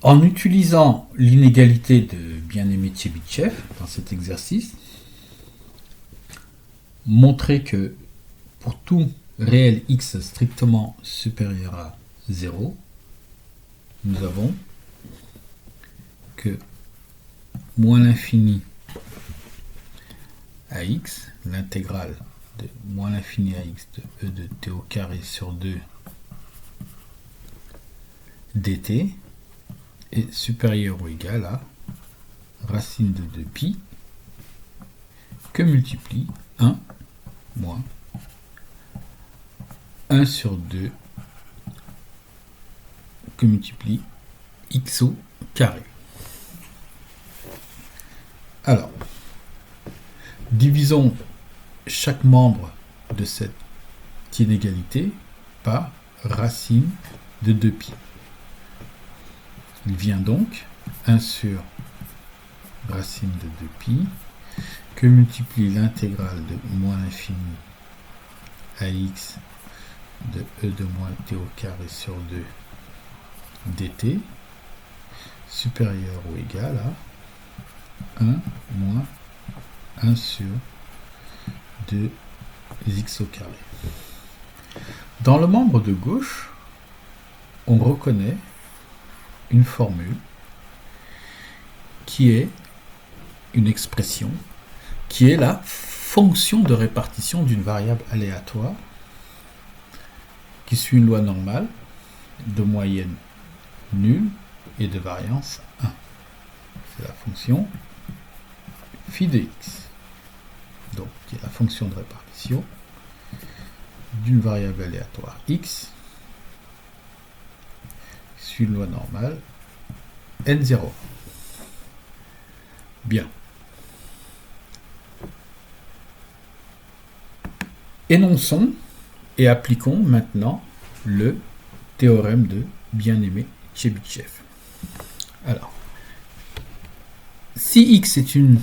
En utilisant l'inégalité de bien-aimé Tchebychev dans cet exercice, montrer que pour tout réel x strictement supérieur à 0, nous avons que moins l'infini à x, l'intégrale de moins l'infini à x de e de t au carré sur 2 dt est supérieur ou égal à racine de 2pi que multiplie 1 moins 1 sur 2 que multiplie x au carré. Alors, divisons chaque membre de cette inégalité par racine de 2pi. Il vient donc 1 sur racine de 2pi que multiplie l'intégrale de moins l'infini à x de e de moins t au carré sur 2 dt supérieur ou égal à 1 moins 1 sur 2 x au carré. Dans le membre de gauche, on reconnaît une formule qui est une expression qui est la fonction de répartition d'une variable aléatoire qui suit une loi normale de moyenne nulle et de variance 1. C'est la fonction phi de x. Donc, qui est la fonction de répartition d'une variable aléatoire x qui suit une loi normale n0. Bien. Énonçons et appliquons maintenant le théorème de bien-aimé Tchebychev. Alors, si x est une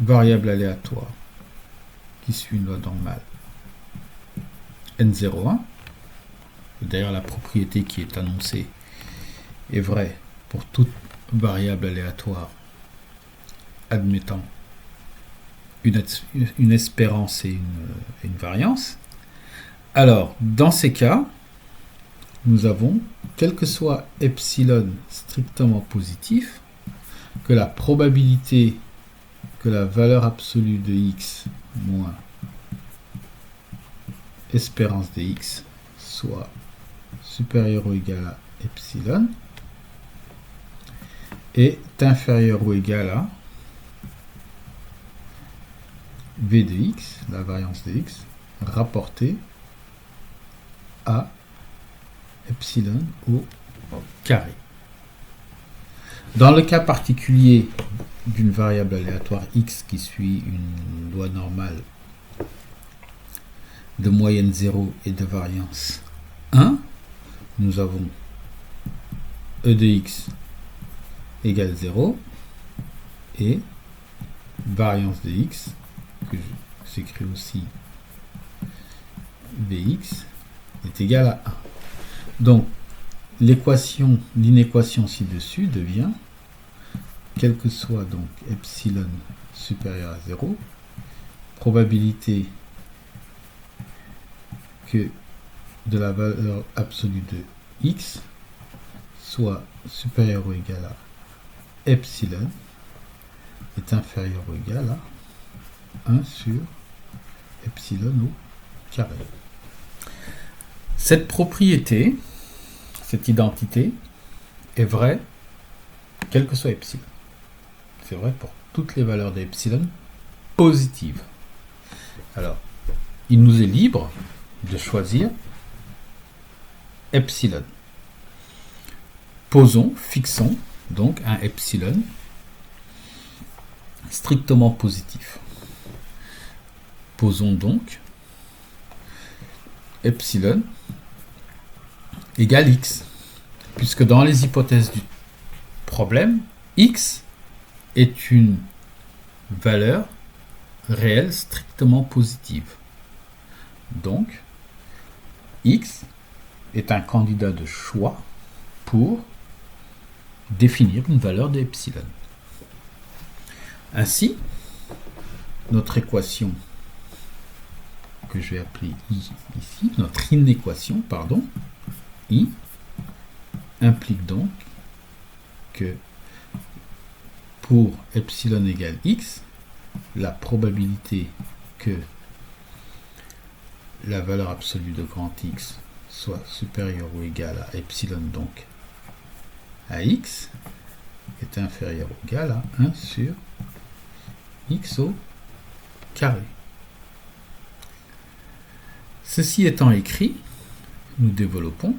variable aléatoire qui suit une loi normale n01, d'ailleurs la propriété qui est annoncée est vraie pour toute variable aléatoire admettant une espérance et une variance. Alors, dans ces cas, nous avons, quel que soit epsilon strictement positif, que la probabilité que la valeur absolue de x moins espérance de x soit supérieure ou égale à epsilon est inférieure ou égale à v de x, la variance de x, rapportée à epsilon au carré. Dans le cas particulier d'une variable aléatoire x qui suit une loi normale de moyenne 0 et de variance 1, nous avons e de x égale 0 et variance de x, que j'écris aussi vx, est égale à 1. Donc, l'inéquation ci-dessus devient, quel que soit donc epsilon supérieur à 0, probabilité que de la valeur absolue de x soit supérieure ou égale à epsilon est inférieur ou égal à 1 sur epsilon au carré. Cette propriété, cette identité, est vraie quel que soit epsilon. C'est vrai pour toutes les valeurs d'epsilon positives. Alors, il nous est libre de choisir epsilon. Fixons donc un epsilon strictement positif. Posons donc epsilon égale x, puisque dans les hypothèses du problème, x est une valeur réelle strictement positive. Donc, x est un candidat de choix pour définir une valeur de epsilon. Ainsi, notre équation que je vais appeler I ici, notre inéquation, pardon, I, implique donc que pour epsilon égale x, la probabilité que la valeur absolue de grand X soit supérieure ou égale à epsilon, donc à x, est inférieure ou égale à 1 sur x au carré. Ceci étant écrit, nous développons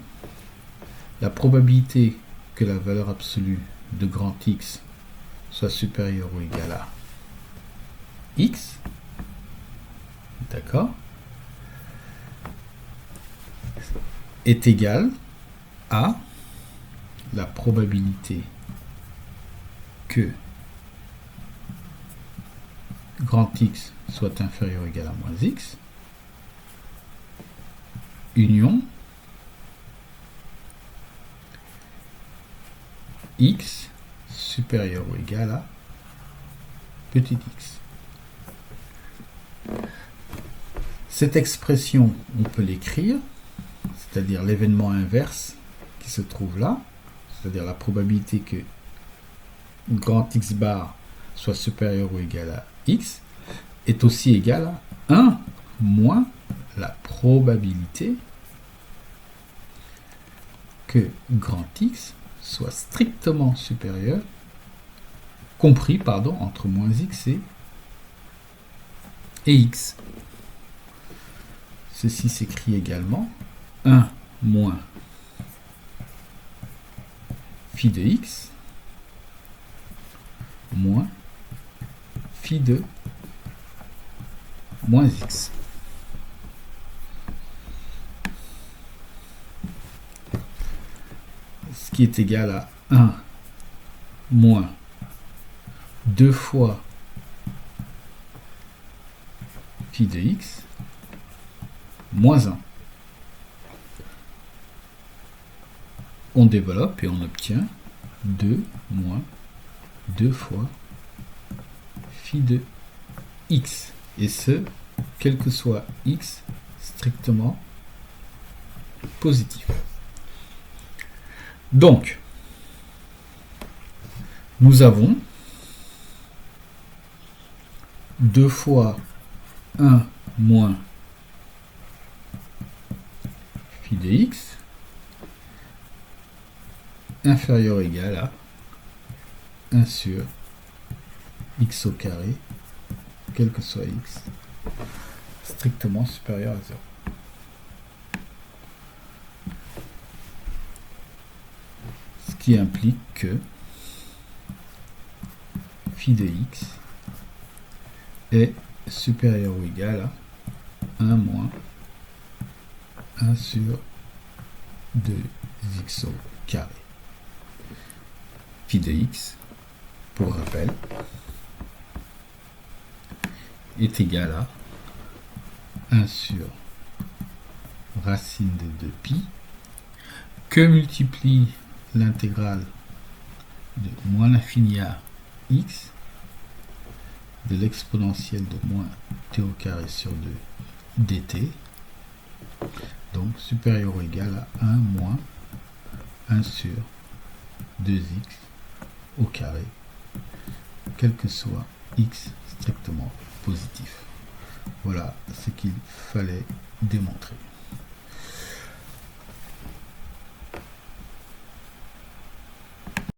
la probabilité que la valeur absolue de grand X soit supérieure ou égale à x, d'accord, est égale à la probabilité que grand X soit inférieur ou égal à moins x, union x supérieur ou égal à petit x. Cette expression, on peut l'écrire, c'est-à-dire l'événement inverse qui se trouve là, c'est-à-dire la probabilité que grand X bar soit supérieur ou égal à x, est aussi égale à 1 moins la probabilité que grand X soit strictement supérieur, compris, pardon, entre moins x et x. Ceci s'écrit également 1 moins phi de x moins phi de moins x. Ce qui est égal à 1 moins 2 fois phi de x moins 1. On développe et on obtient 2 moins 2 fois phi de x. Et ce, quel que soit x strictement positif. Donc, nous avons 2 fois 1 moins phi de x inférieur ou égal à 1 sur x au carré, quel que soit x, strictement supérieur à 0. Ce qui implique que phi de x est supérieur ou égal à 1 moins 1 sur 2x au carré. Phi de x, pour rappel, est égal à 1 sur racine de 2pi que multiplie l'intégrale de moins l'infini à x de l'exponentielle de moins t au carré sur 2 dt, donc supérieur ou égal à 1 moins 1 sur 2x au carré, quel que soit x strictement positif. Voilà ce qu'il fallait démontrer.